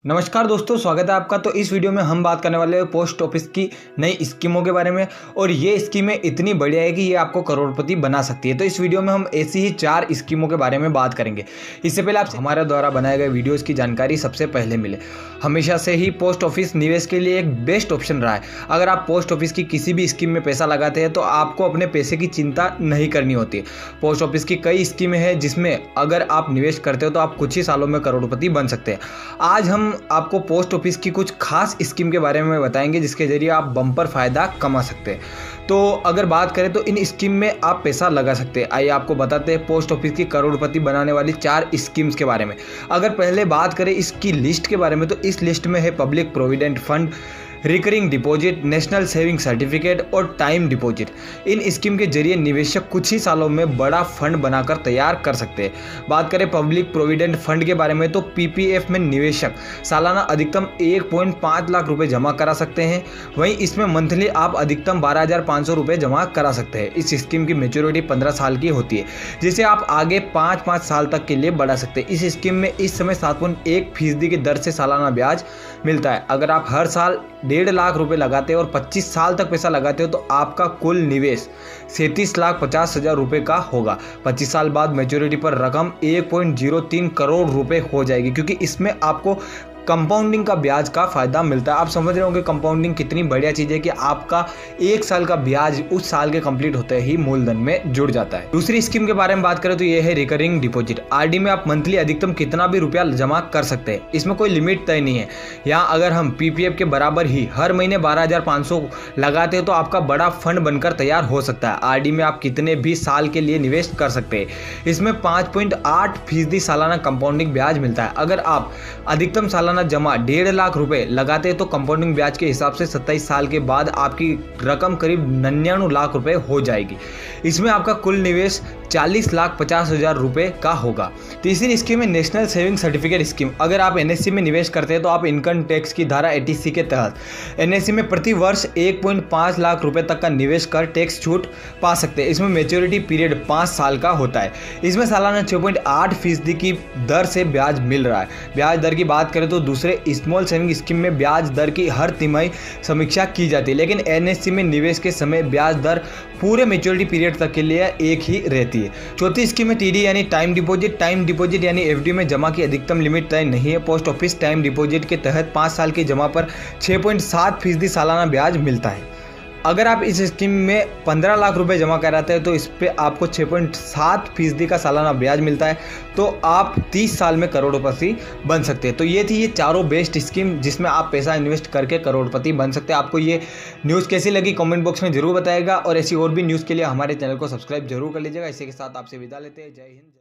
नमस्कार दोस्तों, स्वागत है आपका। तो इस वीडियो में हम बात करने वाले हैं पोस्ट ऑफिस की नई स्कीमों के बारे में। और ये स्कीमें इतनी बढ़िया है कि ये आपको करोड़पति बना सकती है। तो इस वीडियो में हम ऐसी ही 4 स्कीमों के बारे में बात करेंगे। इससे पहले आपसे हमारे द्वारा बनाए गए वीडियोस की जानकारी सबसे पहले मिले। हमेशा से ही पोस्ट ऑफिस निवेश के लिए एक बेस्ट ऑप्शन रहा है। अगर आप पोस्ट ऑफिस की किसी भी स्कीम में पैसा लगाते हैं तो आपको अपने पैसे की चिंता नहीं करनी होती। पोस्ट ऑफिस की कई स्कीमें हैं जिसमें अगर आप निवेश करते हो तो आप कुछ ही सालों में करोड़पति बन सकते हैं। आज हम आपको पोस्ट ऑफिस की कुछ खास स्कीम के बारे में बताएंगे जिसके जरिए आप बम्पर फायदा कमा सकते हैं। तो अगर बात करें तो इन स्कीम में आप पैसा लगा सकते हैं। आइए आपको बताते हैं पोस्ट ऑफिस की करोड़पति बनाने वाली 4 स्कीम्स के बारे में। अगर पहले बात करें इसकी लिस्ट के बारे में तो इस लिस्ट में है public provident fund, recurring deposit, national saving certificate और टाइम डिपॉजिट। इन स्कीम के जरिए निवेशक कुछ ही सालों में बड़ा फंड बनाकर तैयार कर सकते हैं। बात करें पब्लिक प्रोविडेंट फंड के बारे में तो पीपीएफ में निवेशक सालाना अधिकतम 1.5 लाख रुपए जमा करा सकते हैं। वहीं इसमें मंथली आप अधिकतम 12,500 रुपये जमा करा सकते हैं। इस स्कीम की मैच्योरिटी 15 साल की होती है जिसे आप आगे 5 साल तक के लिए बढ़ा सकते हैं। इस स्कीम में इस समय 7.1% की दर से सालाना ब्याज मिलता है। अगर आप हर साल 1.5 लाख रुपए लगाते हो और 25 साल तक पैसा लगाते हो तो आपका कुल निवेश 37,50,000 रुपये का होगा। 25 साल बाद मैच्योरिटी पर रकम 1.03 करोड़ रुपए हो जाएगी, क्योंकि इसमें आपको कंपाउंडिंग का ब्याज का फायदा मिलता है। आप समझ रहे होंगे कंपाउंडिंग कितनी बढ़िया चीज़ है कि आपका 1 साल का ब्याज उस साल के कंप्लीट होते ही मूलधन में जुड़ जाता है। दूसरी स्कीम के बारे में बात करें तो ये है रिकरिंग डिपॉजिट। आरडी में आप मंथली अधिकतम कितना भी रुपया जमा कर सकते हैं, इसमें कोई लिमिट तय नहीं है। यहाँ अगर हम पीपीएफ के बराबर ही हर महीने 12,500 लगाते हैं तो आपका बड़ा फंड बनकर तैयार हो सकता है। आरडी में आप कितने भी साल के लिए निवेश कर सकते हैं। इसमें 5.8% सालाना कंपाउंडिंग ब्याज मिलता है। अगर आप अधिकतम सालाना जमा 1.5 लाख रुपए लगाते हैं तो कंपाउंडिंग ब्याज के हिसाब से 27 साल के बाद आपकी रकम करीब 99 लाख रुपए हो जाएगी। इसमें आपका कुल निवेश 40,50,000 रुपए का होगा। तीसरी स्कीम है नेशनल सेविंग सर्टिफिकेट स्कीम। अगर आप एनएससी में निवेश करते हैं तो आप इनकम टैक्स की धारा 80C के तहत एनएससी में प्रति वर्ष 1.5 लाख रुपए तक का निवेश कर टैक्स छूट पा सकते हैं। इसमें मैच्योरिटी पीरियड 5 साल का होता है। इसमें सालाना 6.8% की दर से ब्याज मिल रहा है। ब्याज दर की बात करें तो दूसरे स्मॉल सेविंग स्कीम में ब्याज दर की हर तिमाही समीक्षा की जाती है, लेकिन एनएससी में निवेश के समय ब्याज दर पूरे मैच्योरिटी पीरियड तक के लिए एक ही रहती है। चौथी स्कीम में टीडी यानी टाइम डिपॉजिट। टाइम डिपॉजिट यानी एफडी में जमा की अधिकतम लिमिट तय नहीं है। पोस्ट ऑफिस टाइम डिपॉजिट के तहत 5 साल की जमा पर 6.7% सालाना ब्याज मिलता है। अगर आप इस स्कीम में 15 लाख रुपए जमा कराते हैं तो इस पे आपको 6.7% का सालाना ब्याज मिलता है। तो आप 30 साल में करोड़पति बन सकते हैं। तो ये थी ये चारों बेस्ट स्कीम जिसमें आप पैसा इन्वेस्ट करके करोड़पति बन सकते हैं। आपको ये न्यूज़ कैसी लगी कमेंट बॉक्स में जरूर बताइएगा और ऐसी और भी न्यूज़ के लिए हमारे चैनल को सब्सक्राइब जरूर कर लीजिएगा। इसी के साथ आपसे विदा लेते हैं। जय हिंद।